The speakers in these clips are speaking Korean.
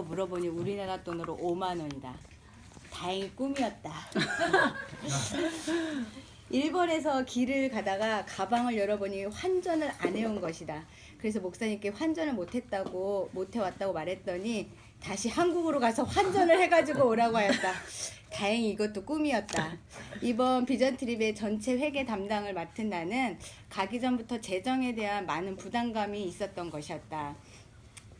물어보니 우리나라 돈으로 5만 원이다. 다행히 꿈이었다. 일본에서 길을 가다가 가방을 열어보니 환전을 안 해온 것이다. 그래서 목사님께 환전을 못해왔다고 말했더니 다시 한국으로 가서 환전을 해가지고 오라고 하였다. 다행히 이것도 꿈이었다. 이번 비전 트립의 전체 회계 담당을 맡은 나는 가기 전부터 재정에 대한 많은 부담감이 있었던 것이었다.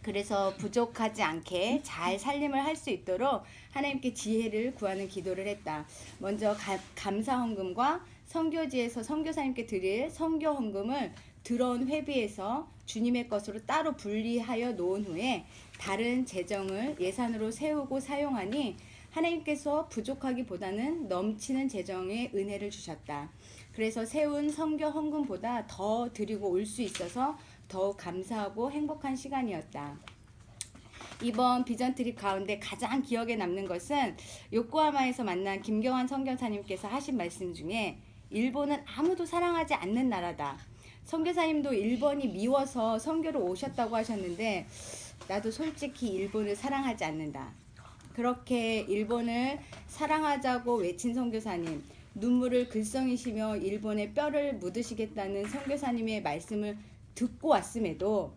그래서 부족하지 않게 잘 살림을 할 수 있도록 하나님께 지혜를 구하는 기도를 했다. 먼저 감사 헌금과 선교지에서 선교사님께 드릴 선교 헌금을 들어온 회비에서 주님의 것으로 따로 분리하여 놓은 후에 다른 재정을 예산으로 세우고 사용하니 하나님께서 부족하기보다는 넘치는 재정의 은혜를 주셨다. 그래서 세운 선교 헌금보다 더 드리고 올 수 있어서 더욱 감사하고 행복한 시간이었다. 이번 비전 트립 가운데 가장 기억에 남는 것은 요코하마에서 만난 김경환 선교사님께서 하신 말씀 중에 일본은 아무도 사랑하지 않는 나라다. 선교사님도 일본이 미워서 선교를 오셨다고 하셨는데 나도 솔직히 일본을 사랑하지 않는다. 그렇게 일본을 사랑하자고 외친 선교사님, 눈물을 글썽이시며 일본의 뼈를 묻으시겠다는 선교사님의 말씀을 듣고 왔음에도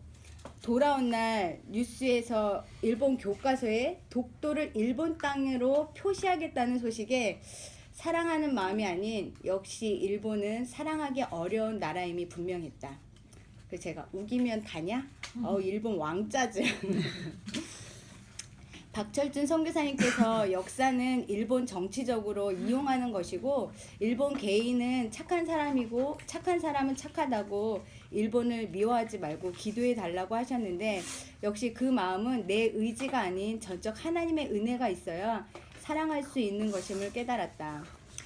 돌아온 날 뉴스에서 일본 교과서에 독도를 일본 땅으로 표시하겠다는 소식에 사랑하는 마음이 아닌 역시 일본은 사랑하기 어려운 나라임이 분명했다. 그래서 제가 우기면 다냐? 일본 왕짜증. 박철준 선교사님께서 역사는 일본 정치적으로 이용하는 것이고 일본 개인은 착한 사람이고 착한 사람은 착하다고 일본을 미워하지 말고 기도해 달라고 하셨는데 역시 그 마음은 내 의지가 아닌 전적 하나님의 은혜가 있어야 사랑할 수 있는 것임을 깨달았다.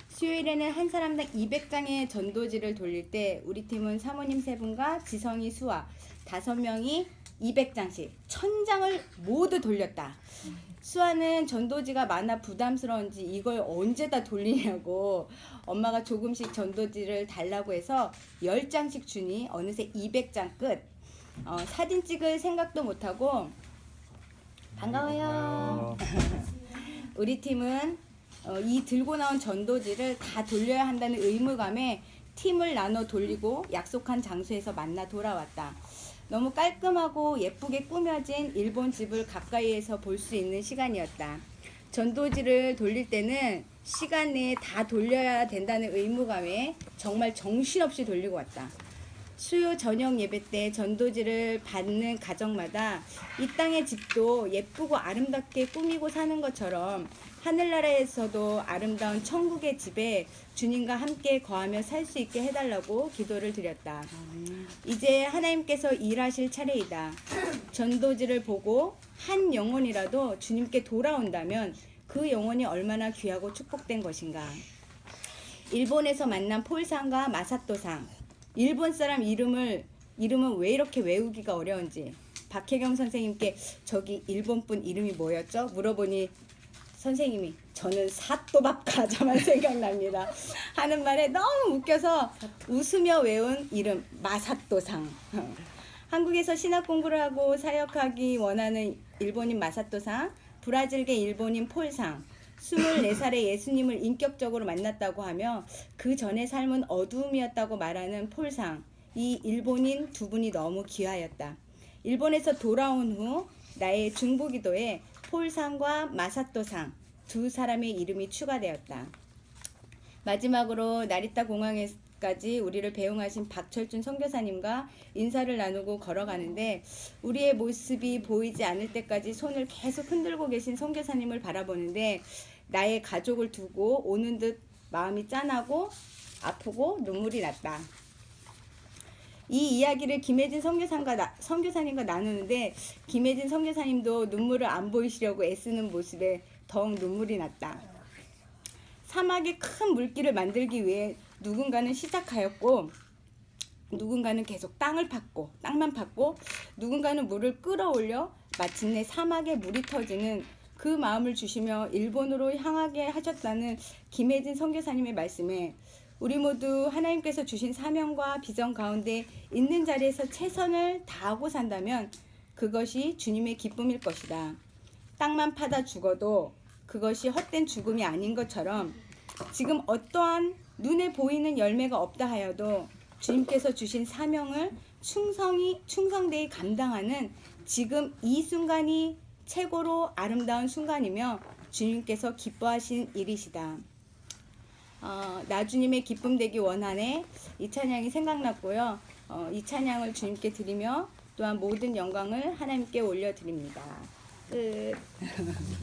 수요일에는 한 사람당 200장의 전도지를 돌릴 때 우리 팀은 사모님 3분과 지성이 수아 5명이 200장씩 1000장을 모두 돌렸다. 수아는 전도지가 많아 부담스러운지 이걸 언제 다 돌리냐고 엄마가 조금씩 전도지를 달라고 해서 10장씩 주니 어느새 200장 끝. 사진 찍을 생각도 못하고 반가워요. 우리 팀은 이 들고 나온 전도지를 다 돌려야 한다는 의무감에 팀을 나눠 돌리고 약속한 장소에서 만나 돌아왔다. 너무 깔끔하고 예쁘게 꾸며진 일본 집을 가까이에서 볼 수 있는 시간이었다. 전도지를 돌릴 때는 시간 내에 다 돌려야 된다는 의무감에 정말 정신없이 돌리고 왔다. 수요 저녁 예배 때 전도지를 받는 가정마다 이 땅의 집도 예쁘고 아름답게 꾸미고 사는 것처럼 하늘나라에서도 아름다운 천국의 집에 주님과 함께 거하며 살 수 있게 해달라고 기도를 드렸다. 이제 하나님께서 일하실 차례이다. 전도지를 보고 한 영혼이라도 주님께 돌아온다면 그 영혼이 얼마나 귀하고 축복된 것인가. 일본에서 만난 폴상과 마사토상. 일본 사람 이름은 왜 이렇게 외우기가 어려운지 박혜경 선생님께 저기 일본 분 이름이 뭐였죠? 물어보니 선생님이 저는 사또밥 과자만 생각납니다 하는 말에 너무 웃겨서 웃으며 외운 이름 마사토상. 한국에서 신학 공부를 하고 사역하기 원하는 일본인 마사토상, 브라질계 일본인 폴상, 24살에 예수님을 인격적으로 만났다고 하며 그 전의 삶은 어두움이었다고 말하는 폴상. 이 일본인 두 분이 너무 귀하였다. 일본에서 돌아온 후 나의 중보기도에 폴상과 마사토상 두 사람의 이름이 추가되었다. 마지막으로 나리타 공항에까지 우리를 배웅하신 박철준 선교사님과 인사를 나누고 걸어가는데 우리의 모습이 보이지 않을 때까지 손을 계속 흔들고 계신 선교사님을 바라보는데 나의 가족을 두고 오는 듯 마음이 짠하고 아프고 눈물이 났다. 이 이야기를 김혜진 선교사님과 나누는데 김혜진 선교사님도 눈물을 안 보이시려고 애쓰는 모습에 더욱 눈물이 났다. 사막의 큰 물길을 만들기 위해 누군가는 시작하였고 누군가는 계속 땅만 팠고 누군가는 물을 끌어올려 마침내 사막에 물이 터지는 그 마음을 주시며 일본으로 향하게 하셨다는 김혜진 선교사님의 말씀에 우리 모두 하나님께서 주신 사명과 비전 가운데 있는 자리에서 최선을 다하고 산다면 그것이 주님의 기쁨일 것이다. 땅만 파다 죽어도 그것이 헛된 죽음이 아닌 것처럼 지금 어떠한 눈에 보이는 열매가 없다 하여도 주님께서 주신 사명을 충성되이 감당하는 지금 이 순간이 최고로 아름다운 순간이며 주님께서 기뻐하신 일이시다. 나주님의 기쁨 되기 원하네. 이 찬양이 생각났고요. 이 찬양을 주님께 드리며 또한 모든 영광을 하나님께 올려드립니다. 끝.